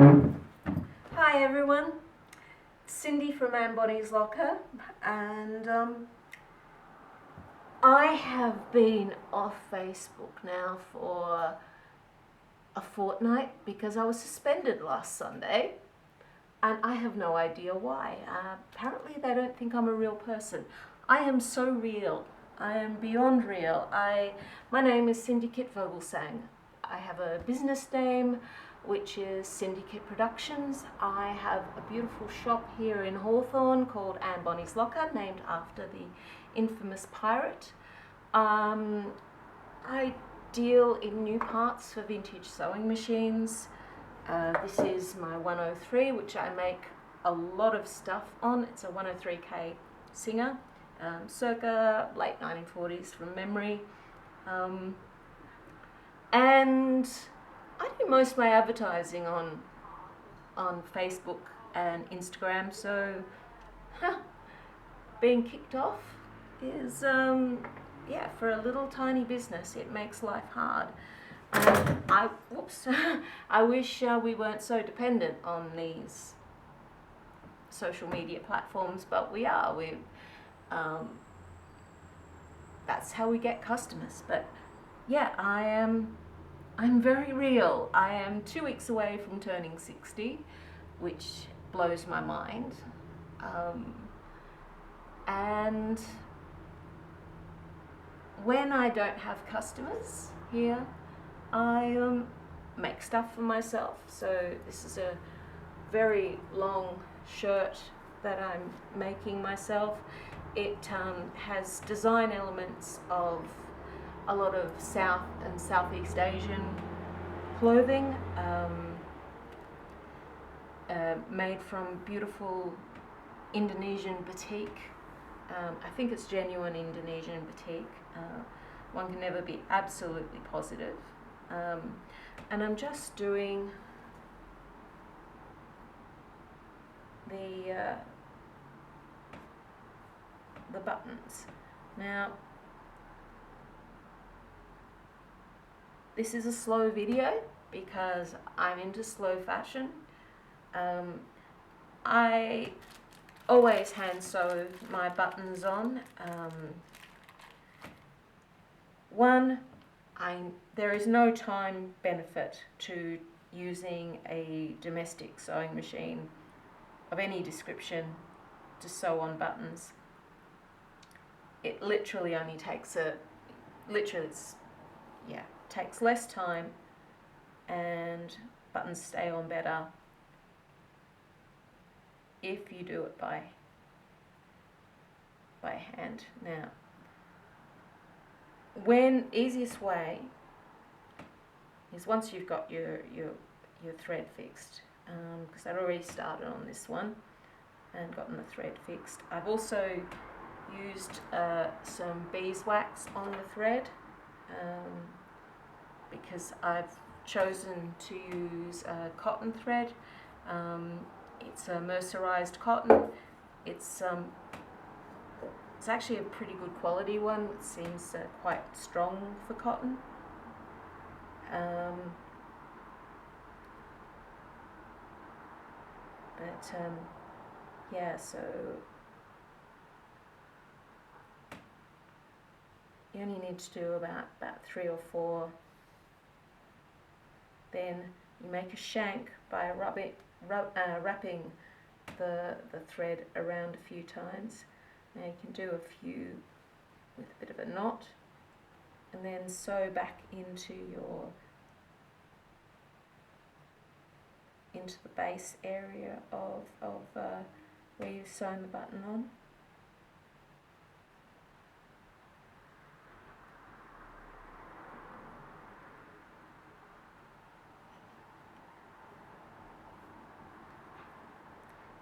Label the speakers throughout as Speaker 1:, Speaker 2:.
Speaker 1: Hi everyone, Cyndy from Bonny's Locker, and I have been off Facebook now for a fortnight because I was suspended last Sunday, and I have no idea why. Apparently they don't think I'm a real person. I am so real. I am beyond real. My name is Syndicate Vogelsang. I have a business name which is Syndicate Productions. I have a beautiful shop here in Hawthorn called Bonny's Locker, named after the infamous pirate. I deal in new parts for vintage sewing machines. This is my 103, which I make a lot of stuff on. It's a 103K Singer, circa late 1940s from memory. And I do most of my advertising on Facebook and Instagram, so being kicked off is, for a little tiny business, it makes life hard. I wish we weren't so dependent on these social media platforms, but we are. That's how we get customers. But yeah, I'm very real. I am 2 weeks away from turning 60, which blows my mind. And when I don't have customers here, I make stuff for myself. So this is a very long shirt that I'm making myself. It has design elements of a lot of South and Southeast Asian clothing, made from beautiful Indonesian batik. I think it's genuine Indonesian batik. One can never be absolutely positive. And I'm just doing the buttons. Now, this is a slow video because I'm into slow fashion. I always hand sew my buttons on. There is no time benefit to using a domestic sewing machine of any description to sew on buttons. It literally only takes takes less time, and buttons stay on better if you do it by hand. Now, easiest way is once you've got your thread fixed, because I'd already started on this one and gotten the thread fixed. I've also used some beeswax on the thread, because I've chosen to use cotton thread. It's a mercerized cotton. It's actually a pretty good quality one. It seems quite strong for cotton. So you only need to do about 3 or 4. Then you make a shank by wrapping the thread around a few times. Now you can do a few with a bit of a knot, and then sew back into the base area of where you've sewn the button on.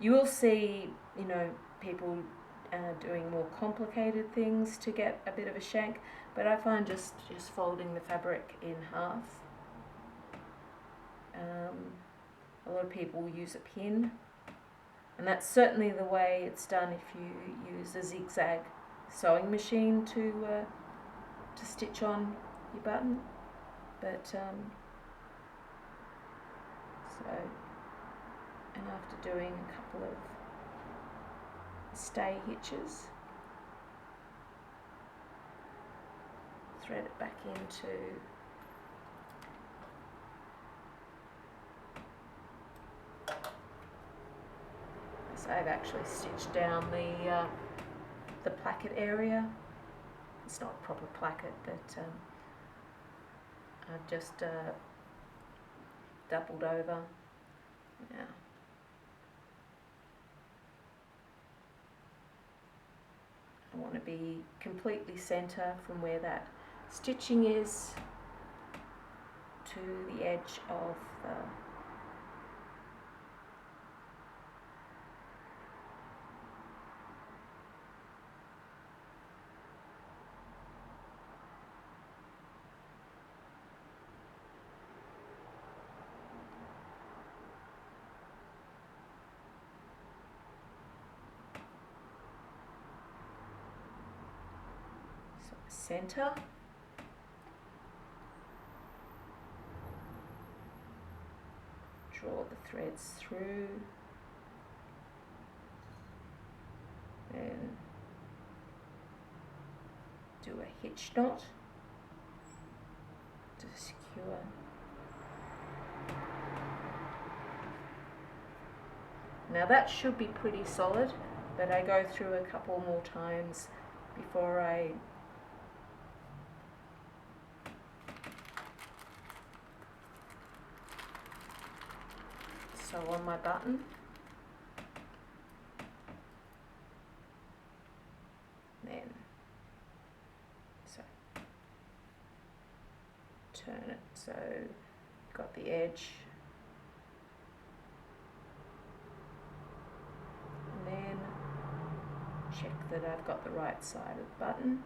Speaker 1: You will see, people doing more complicated things to get a bit of a shank, but I find just folding the fabric in half. A lot of people use a pin, and that's certainly the way it's done if you use a zigzag sewing machine to stitch on your button. But so and after doing a couple of stay hitches, thread it back into so I've actually stitched down the placket area. It's not a proper placket, but I've just doubled over. Now I want to be completely centre from where that stitching is to the edge of the centre. Draw the threads through, then do a hitch knot to secure. Now that should be pretty solid, but I go through a couple more times before I sew on my button. Then so turn it so you've got the edge, and then check that I've got the right side of the button.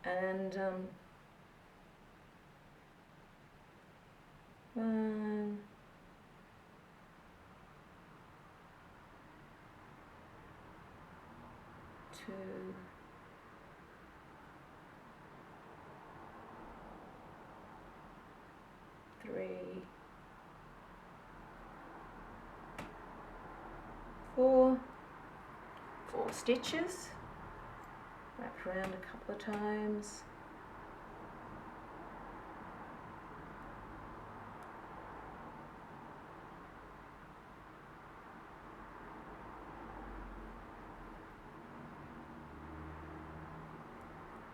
Speaker 1: And 1, 2, 3, 4 stitches. Wrap around a couple of times.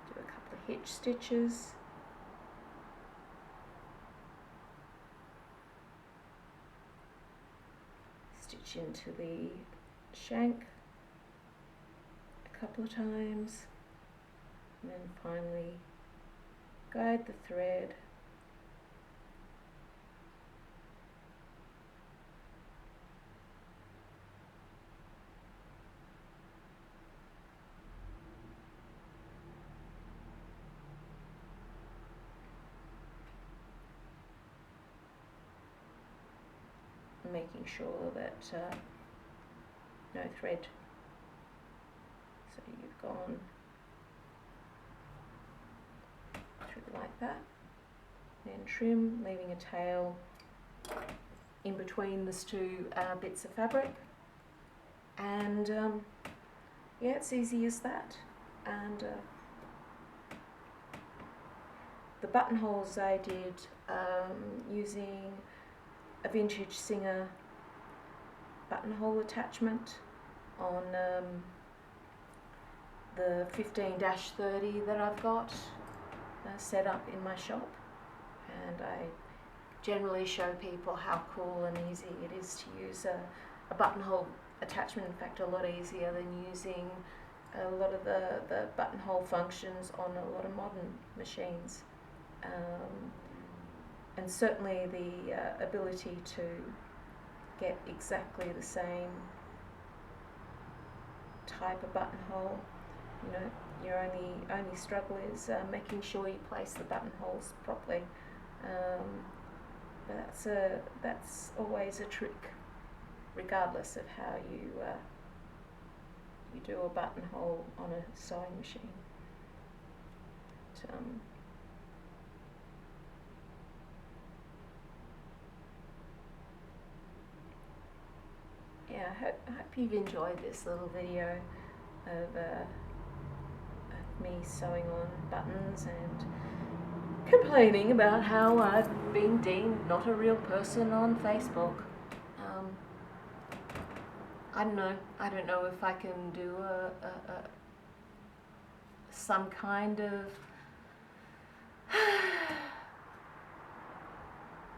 Speaker 1: Do a couple of hitch stitches. Stitch into the shank a couple of times. And then finally guide the thread making sure that no thread, so you've gone like that, then trim, leaving a tail in between these two bits of fabric, and yeah, it's easy as that. And the buttonholes I did using a vintage Singer buttonhole attachment on the 15-30 that I've got set up in my shop, and I generally show people how cool and easy it is to use a buttonhole attachment. In fact, a lot easier than using a lot of the buttonhole functions on a lot of modern machines, and certainly the ability to get exactly the same type of buttonhole. You know, your only struggle is making sure you place the buttonholes properly, but that's always a trick. regardless of how you do a buttonhole on a sewing machine. But, yeah, I hope you've enjoyed this little video of me sewing on buttons and complaining about how I've been deemed not a real person on Facebook. I don't know if I can do some kind of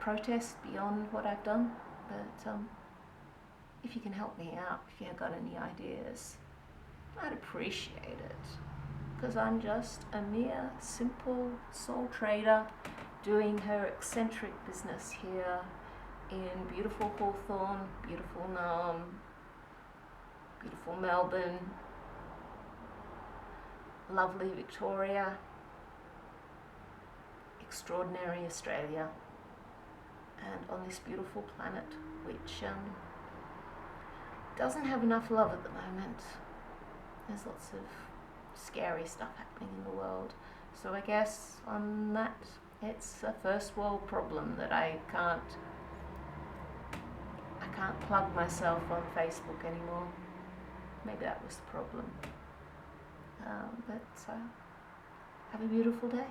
Speaker 1: protest beyond what I've done, but if you can help me out, if you've got any ideas, I'd appreciate it, because I'm just a mere simple sole trader doing her eccentric business here in beautiful Hawthorn, beautiful Naarm, beautiful Melbourne, lovely Victoria, extraordinary Australia, and on this beautiful planet which doesn't have enough love at the moment. There's lots of scary stuff happening in the world, so I guess on that it's a first world problem that I can't plug myself on Facebook anymore. Maybe that was the problem. But have a beautiful day.